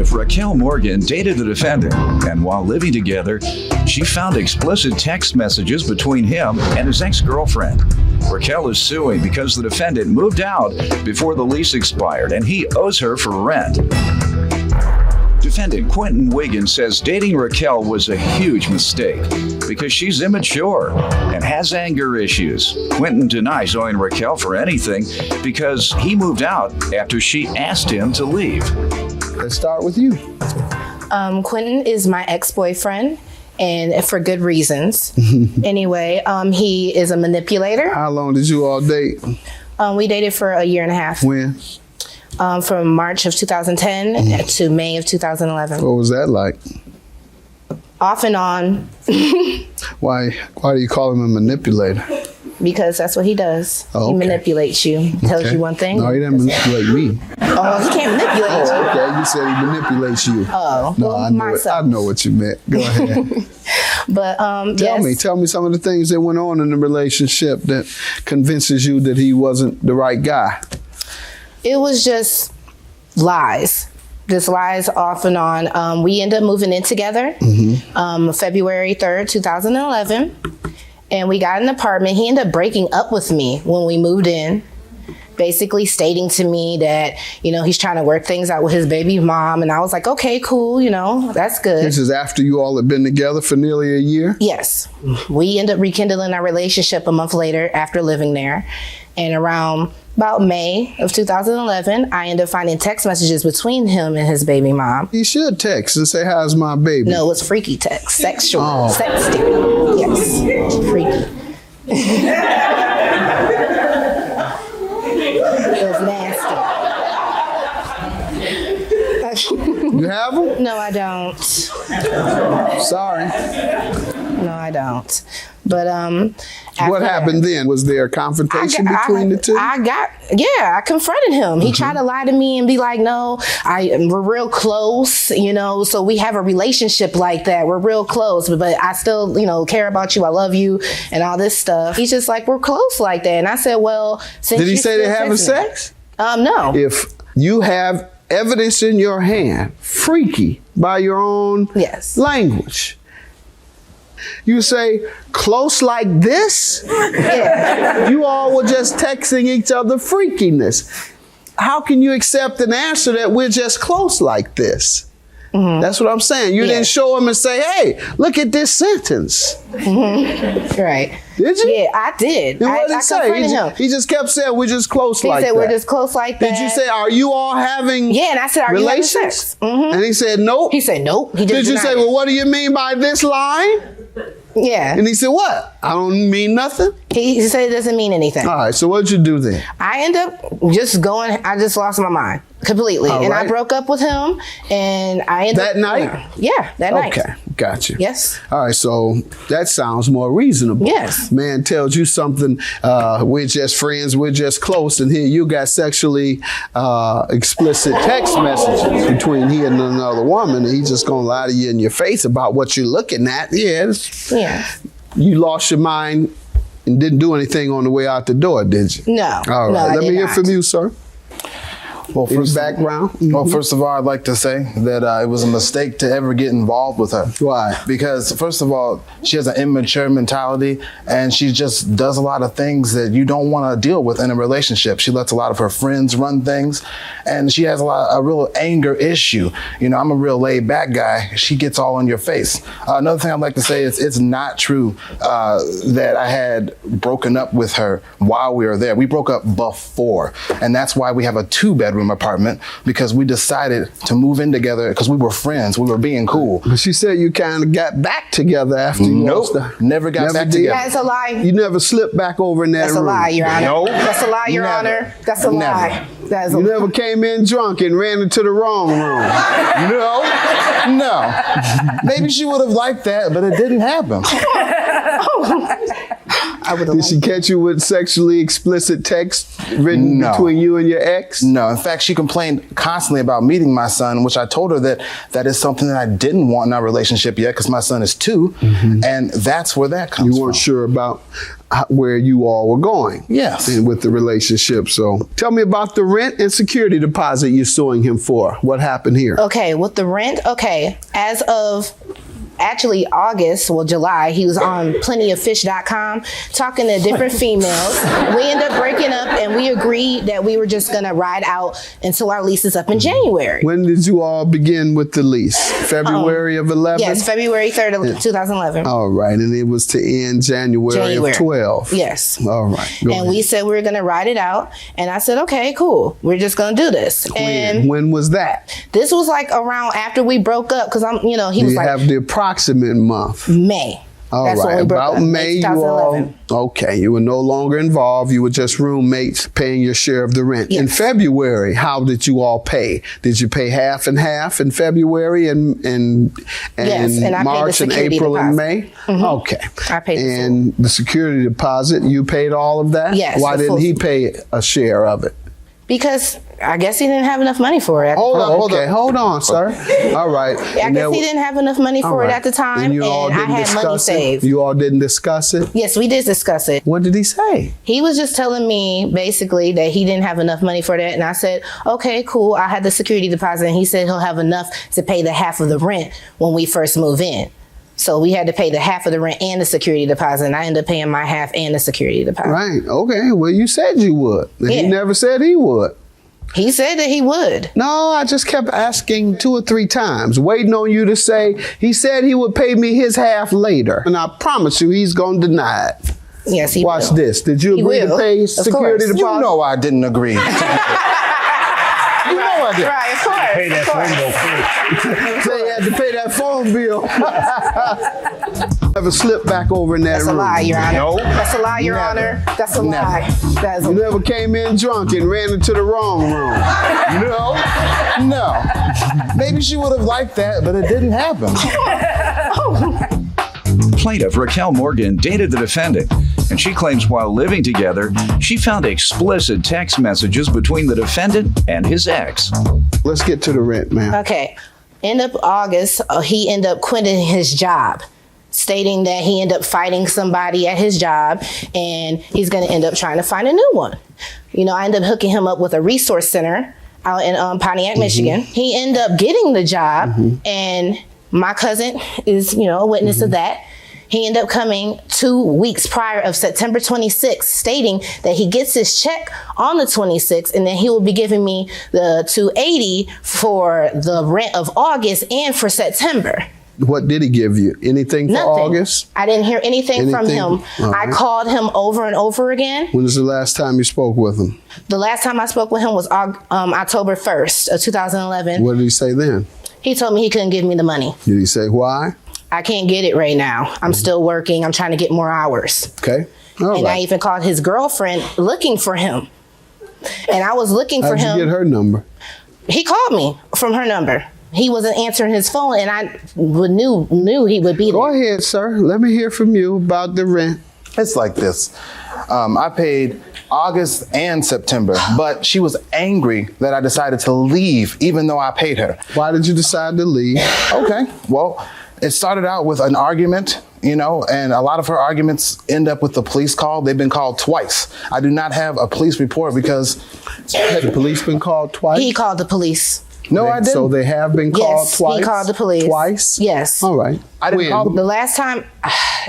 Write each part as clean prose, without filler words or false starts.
plaintiff, Raquel Morgan, dated the defendant, and while living together, she found explicit text messages between him and his ex-girlfriend. Raquel is suing because the defendant moved out before the lease expired, and he owes her for rent. Defendant Quentin Wiggins says dating Raquel was a huge mistake because she's immature and has anger issues. Quentin denies owing Raquel for anything because he moved out after she asked him to leave. Let's start with you. Quentin is my ex-boyfriend, and for good reasons. Anyway, he is a manipulator. How long did you all date? We dated for a year and a half. When? From March of 2010 to May of 2011. What was that like? Off and on. Why do you call him a manipulator? Because that's what he does. Oh, okay. He manipulates you. Tells you one thing. No, he didn't manipulate me. Oh, he can't manipulate you. Oh, okay. You said he manipulates you. Oh, no, well, I know what you meant. Go ahead. But tell me some of the things that went on in the relationship that convinces you that he wasn't the right guy. It was just lies. Just lies off and on. We ended up moving in together February 3rd, 2011. And we got an apartment. He ended up breaking up with me when we moved in, basically stating to me that, he's trying to work things out with his baby mom. And I was like, okay, cool, that's good. This is after you all had been together for nearly a year? Yes. We ended up rekindling our relationship a month later after living there. And around about May of 2011, I ended up finding text messages between him and his baby mom. You should text and say, how's my baby? No, it was freaky text, sexual, sexting. Yes, freaky. It was nasty. You have them? No, I don't. Sorry. No, I don't. But what happened then? Was there a confrontation between the two? I confronted him. He tried to lie to me and be like, no, we're real close, so we have a relationship like that. We're real close, but I still, care about you. I love you and all this stuff. He's just like, we're close like that. And I said, well, since did he say they're having sex? No. If you have evidence in your hand, freaky by your own language, you say, close like this? Yeah. You all were just texting each other freakiness. How can you accept an answer that we're just close like this? That's what I'm saying. You didn't show him and say, hey, look at this sentence. Right. Did you? Yeah, I did. And what did I he say? confronted him. He just kept saying, we're just close like that. He said, we're just close like that. Did you say, are you all having Yeah, and I said, are relations? you having sex? Mm-hmm. And he said, nope. He said, nope. He Did you say, well, what do you mean by this line? Yeah. And he said, what? I don't mean nothing? He said it doesn't mean anything. All right, so what'd you do then? I end up I just lost my mind completely. All and right. I broke up with him, and I ended up... That night? Yeah, that night. Okay, got you. Yes. All right, so that sounds more reasonable. Yes. Man tells you something, we're just friends, we're just close, and here you got sexually explicit text messages between he and another woman, and he's just gonna lie to you in your face about what you're looking at. Yeah. You lost your mind and didn't do anything on the way out the door, did you? No. All right, let me hear from you, sir. Well, background. Well, first of all, I'd like to say that it was a mistake to ever get involved with her. Why? Because first of all, she has an immature mentality, and she just does a lot of things that you don't want to deal with in a relationship. She lets a lot of her friends run things, and she has a real anger issue. I'm a real laid back guy. She gets all in your face. Another thing I'd like to say is it's not true that I had broken up with her while we were there. We broke up before, and that's why we have a 2-bedroom apartment, because we decided to move in together because we were friends. We were being cool. But she said you kind of got back together after you lost her. Never got back together. That's a lie. You never slipped back over in that room. That's a lie, Your Honor. Nope. That's a lie, Your Honor. That's a lie. That is a You lie. never came in drunk and ran into the wrong room. No. Maybe she would have liked that, but it didn't happen. Did she catch you with sexually explicit text written between you and your ex? No. In fact, she complained constantly about meeting my son, which I told her that is something that I didn't want in our relationship yet, because my son is 2, and that's where that comes from. You weren't sure about where you all were going. Yes. And with the relationship. So tell me about the rent and security deposit you're suing him for. What happened here? Okay, with the rent, as of actually July, he was on plentyoffish.com talking to different females. We ended up breaking up and we agreed that we were just gonna ride out until our lease is up in January. When did you all begin with the lease? February of 11? Yes, February 3rd of 2011. All right, and it was to end January of 12. Yes. All right. Go And ahead. we said we were gonna ride it out. And I said, okay, cool. We're just gonna do this. And When was that? this was like around after we broke up, because he Do was you like have the approximate month? May. All That's right. when we broke About up. May, you all 2011. okay. You were no longer involved. You were just roommates paying your share of the rent. In Yes. February, how did you all pay? Did you pay half and half in February and Yes, and I paid the March and security April and deposit. May? Okay. I paid the and the security deposit, you paid all of that? Yes, Why the didn't full- he pay a share of it? Because I guess he didn't have enough money for it. Hold on, sir. All right. I guess he didn't have enough money for it at the time, And you all and I didn't had money discuss it? saved. You all didn't discuss it? Yes, we did discuss it. What did he say? He was just telling me basically that he didn't have enough money for that. And I said, okay, cool. I had the security deposit. And he said he'll have enough to pay the half of the rent when we first move in. So we had to pay the half of the rent and the security deposit. And I ended up paying my half and the security deposit. Right. Okay. Well, you said you would. And He Yeah. never said he would. He said that he would. No, I just kept asking 2 or 3 times, waiting on you to say, he said he would pay me his half later. And I promise you, he's going to deny it. Yes, he Watch will. this. Did you He agree to will. pay Of security course. deposit? You know I didn't agree. You know I did. Right, of course. Pay that phone bill first. Say he had to pay that phone bill. Never slip back over in that That's a room. lie, Your Honor. No. That's a lie, Your Never. Honor. That's a Never. lie. That is a You never came in drunk and ran into the wrong room. No. Maybe she would have liked that, but it didn't happen. Plaintiff Raquel Morgan dated the defendant, and she claims while living together, she found explicit text messages between the defendant and his ex. Let's get to the rent, man. Okay. End of August, he ended up quitting his job, stating that he ended up fighting somebody at his job and he's going to end up trying to find a new one. I ended up hooking him up with a resource center out in Pontiac, Michigan. He ended up getting the job, and my cousin is, a witness of that. He ended up coming 2 weeks prior of September 26th, stating that he gets his check on the 26th, and then he will be giving me the $280 for the rent of August and for September. What did he give you? Anything for Nothing. August? I didn't hear anything from Anything? him. All I right. called him over and over again. When was the last time you spoke with him? The last time I spoke with him was October 1st of 2011. What did he say then? He told me he couldn't give me the money. Did he say why? I can't get it right now. I'm still working. I'm trying to get more hours. Okay. All And I right. even called his girlfriend looking for him. And I was looking for How'd you him. get her number? He called me from her number. He wasn't answering his phone, and I knew he would be Go there. ahead, sir. Let me hear from you about the rent. It's like this. I paid August and September, but she was angry that I decided to leave even though I paid her. Why did you decide to leave? Okay, well, it started out with an argument, and a lot of her arguments end up with the police call. They've been called twice. I do not have a police report because Had the police been called twice? He called the police. no, I didn't. So they have been called Yes, twice? he called the police. Twice? Yes. All right. I didn't When? call The last time,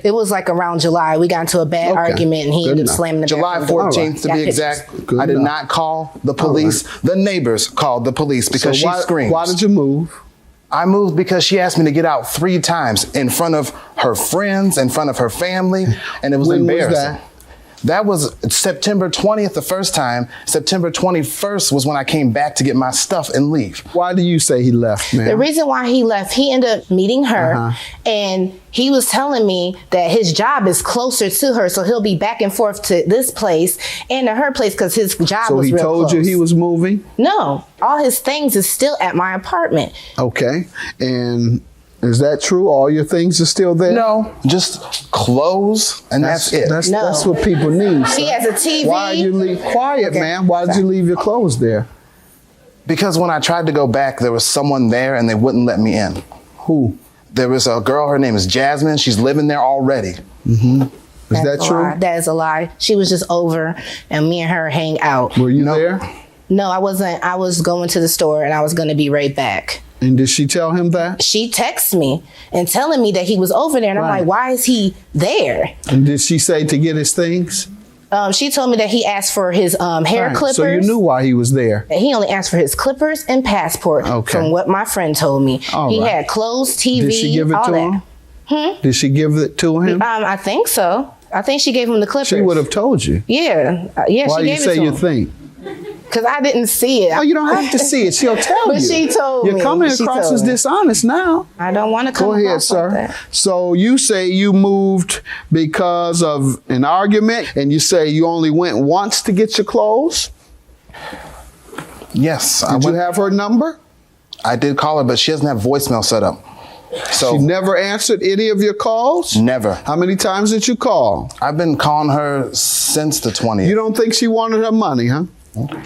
it was like around July. We got into a bad Okay. argument, and he Good ended up enough. slamming the July bathroom door. 14th to Got be pictures. exact. Good I did enough. not call the police. The neighbors called the police because So she screamed. Why did you move? I moved because she asked me to get out 3 times in front of her friends, in front of her family, and it was When was embarrassing. that? That was September 20th the first time. September 21st was when I came back to get my stuff and leave. Why do you say he left, man? The reason why he left, he ended up meeting her, and he was telling me that his job is closer to her, so he'll be back and forth to this place and to her place because his job So was he real told you close. he was moving? No, all his things is still at my apartment. Okay. And is that true? All your things are still there? No, just clothes, and that's it. That's, No. that's what people need. He sir. has a TV. Why you leave? Quiet, Okay. man. Why did you leave your clothes there? Because when I tried to go back, there was someone there and they wouldn't let me in. Who? There was a girl, her name is Jasmine. She's living there already. Is that That's a true? lie. That is a lie. She was just over, and me and her hang out. Were you there? No, I wasn't. I was going to the store, and I was going to be right back. And did she tell him that? She texted me and telling me that he was over there, and I'm Right. like, why is he there? And did she say to get his things? She told me that he asked for his hair Right. clippers. So you knew why he was there. And he only asked for his clippers and passport, Okay. from what my friend told me. All He right. had clothes, TV, Did she give it all to that. him? Did she give it to him? I think so. I think she gave him the clippers. She would have told you. Yeah, Why she you gave say it to you him. think? Because I didn't see it. Oh, you don't have to see it. She'll tell But you. she told You're me. coming She across told as me. dishonest now. I don't want to come Go ahead, across sir. like that. So you say you moved because of an argument, and you say you only went once to get your clothes? Yes, Did you have her number? I did call her, but she doesn't have voicemail set up. So She never answered any of your calls? never. How many times did you call? I've been calling her since the 20th. You don't think she wanted her money, huh?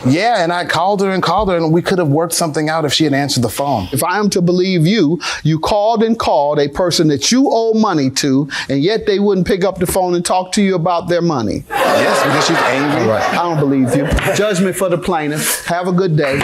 Yeah, and I called her, and we could have worked something out if she had answered the phone. If I am to believe you, you called and called a person that you owe money to, and yet they wouldn't pick up the phone and talk to you about their money. Yes, because she's angry. All right, I don't believe you. Judgment for the plaintiff. Have a good day.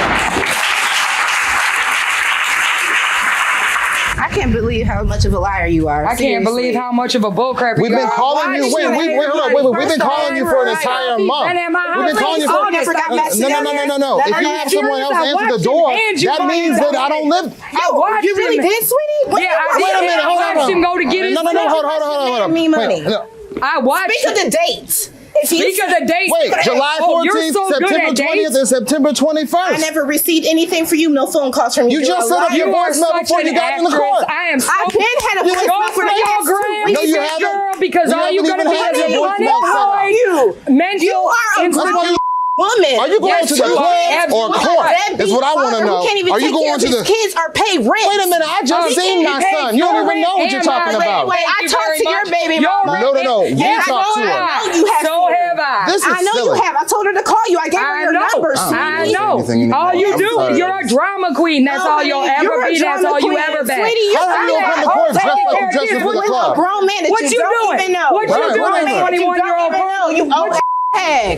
I can't believe how much of a liar you are. I can't believe how much of a bullcrapper We've you been are. calling you. Wait, hold on. We've been calling you for an entire month. And at my We've been house, calling you please, for. I never got messy down there. No. If you have someone else answer the door, that means that I don't live. I watched You really him. did, sweetie? When Yeah, you I were- did. Wait a minute, hold on. I watched him go to get his No, hold on. Me money. Wait, no. I watched Speak of him. the dates. If you Speak of the dates. Wait, July Oh, you're 14th, so good September at 20th, dates. and September 21st. I never received anything for you. No phone calls from you. You just set up your You are voicemail such before you an got in the actress. court. I am so I been had a You voicemail go for the your past 2 gram, weeks. No, you this haven't. girl, because You all you haven't gonna even be had is your voicemail set up. unemployed, mental You are a institution. woman. Are you going Yes, to the you are. club or Absolutely. court? Deadbeat Is what I want to father know. Who can't even Are you take care going of to his the? kids or pay rent? Wait a minute, I just he seen can't my pay son. You don't your even know what rent you're and talking my about. rent. Wait, I Thank you talked very to your much. baby Your mama. rent- No, you Yes, talk I to know her. you have So to. have I. This is I know silly. you have. I told her to call you. I gave her your number. I sweetie. know. anything All you anymore. do, I'm sorry. you're a drama queen. That's No, all you'll honey, ever you're a be. That's drama all you queen. ever been. Sweetie, you're How do you come to not. court dressed Take like care you dressed of for the kids. club? Grown man that What you you don't doing? even know. What you Right, doing, whatever. 21-year-old You old hag.